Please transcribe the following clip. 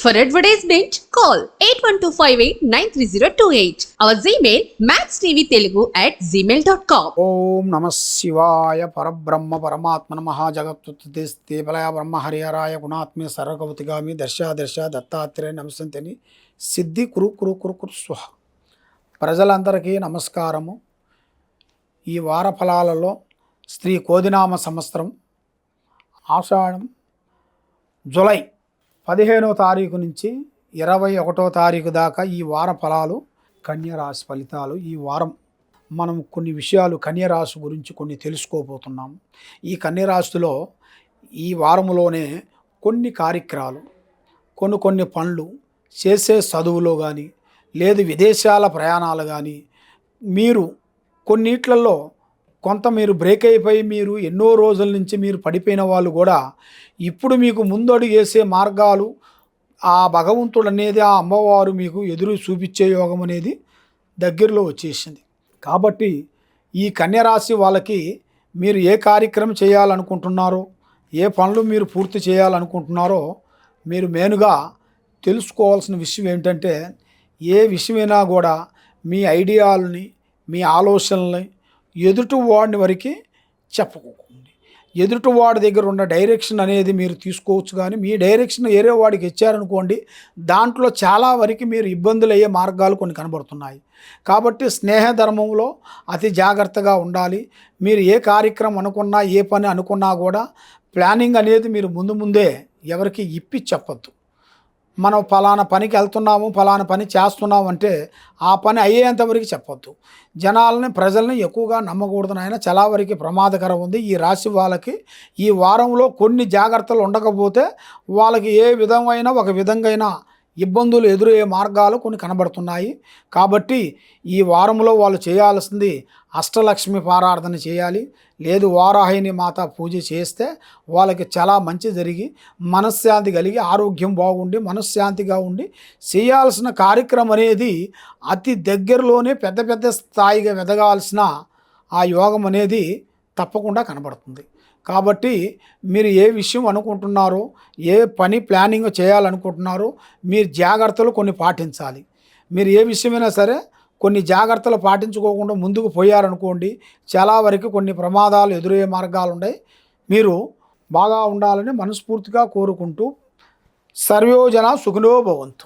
For advertisement, call 8125893028. Our Gmail maxtvtelugu@gmail.com. ఓం నమ శివాయ పరబ్రహ్మ పరమాత్మన మహాజగత్తుతిస్తేబలయ బ్రహ్మ హరిహరాయ గుణాత్మే సర్వగవతిగామి దర్శ దత్తాత్రేయ నమస్తంతని సిద్ధి కురు కురు కురు కురు స్వహ. ప్రజలందరికీ నమస్కారము. ఈ వార ఫలాలలో శ్రీ కోదినామ సంవత్సరం ఆషాఢం జూలై 15వ తారీఖు నుంచి 21వ తారీఖు దాకా ఈ వార ఫలాలు, కన్యరాశి ఫలితాలు. ఈ వారం మనం కొన్ని విషయాలు కన్యరాశి గురించి కొన్ని తెలుసుకోబోతున్నాము. ఈ కన్యరాశిలో ఈ వారంలోనే కొన్ని కార్యక్రమాలు, కొన్ని పనులు చేసే చదువులో కానీ లేదు విదేశాల ప్రయాణాలు కానీ మీరు కొన్నిట్లలో కొంత మీరు బ్రేక్ అయిపోయి మీరు ఎన్నో రోజుల నుంచి మీరు పడిపోయిన వాళ్ళు కూడా ఇప్పుడు మీకు ముందడుగు వేసే మార్గాలు ఆ భగవంతుడు అనేది ఆ అమ్మవారు మీకు ఎదురు చూపించే యోగం అనేది దగ్గరలో వచ్చేసింది. కాబట్టి ఈ కన్యరాశి వాళ్ళకి మీరు ఏ కార్యక్రమం చేయాలనుకుంటున్నారో, ఏ పనులు మీరు పూర్తి చేయాలనుకుంటున్నారో మీరు మెయిన్గా తెలుసుకోవాల్సిన విషయం ఏంటంటే, ఏ విషయమైనా కూడా మీ ఐడియాలని మీ ఆలోచనల్ని ఎదుటి వాడిని వరకు చెప్పుకోకండి. ఎదుటి వాడి దగ్గర ఉన్న డైరెక్షన్ అనేది మీరు తీసుకోవచ్చు, కానీ మీ డైరెక్షన్ వేరే వాడికి ఇచ్చారనుకోండి దాంట్లో చాలా వరకు మీరు ఇబ్బందులు అయ్యే మార్గాలు కొన్ని కనబడుతున్నాయి. కాబట్టి స్నేహ ధర్మంలో అతి జాగ్రత్తగా ఉండాలి. మీరు ఏ కార్యక్రమం అనుకున్నా ఏ పని అనుకున్నా కూడా ప్లానింగ్ అనేది మీరు ముందే ఎవరికి ఇప్పి చెప్పొద్దు. మనం ఫలానా పనికి వెళ్తున్నాము, ఫలానా పని చేస్తున్నాము అంటే ఆ పని అయ్యేంతవరకు చెప్పొద్దు. ప్రజల్ని ఎక్కువగా నమ్మకూడదు ఆయన, చాలా వరకు ప్రమాదకరం ఉంది. ఈ రాశి వాళ్ళకి ఈ వారంలో కొన్ని జాగ్రత్తలు ఉండకపోతే వాళ్ళకి ఏ విధమైన ఒక విధంగా ఇబ్బందులు ఎదురయ్యే మార్గాలు కొన్ని కనబడుతున్నాయి. కాబట్టి ఈ వారంలో వాళ్ళు చేయాల్సింది అష్టలక్ష్మి పారార్థన చేయాలి, లేదు వారాహిని మాత పూజ చేస్తే వాళ్ళకి చాలా మంచి జరిగి మనశ్శాంతి కలిగి ఆరోగ్యం బాగుండి మనశ్శాంతిగా ఉండి చేయాల్సిన కార్యక్రమం అనేది అతి దగ్గరలోనే పెద్ద స్థాయిగా ఎదగాల్సిన ఆ యోగం అనేది తప్పకుండా కనబడుతుంది. కాబట్టి మీరు ఏ విషయం అనుకుంటున్నారో, ఏ పని ప్లానింగ్ చేయాలనుకుంటున్నారో మీరు జాగ్రత్తలు కొన్ని పాటించాలి. మీరు ఏ విషయమైనా సరే కొన్ని జాగ్రత్తలు పాటించుకోకుండా ముందుకు పోయారనుకోండి చాలా వరకు కొన్ని ప్రమాదాలు ఎదురయ్యే మార్గాలు ఉన్నాయి. మీరు బాగా ఉండాలని మనస్ఫూర్తిగా కోరుకుంటూ సర్వోజన సుఖినో భవంతు.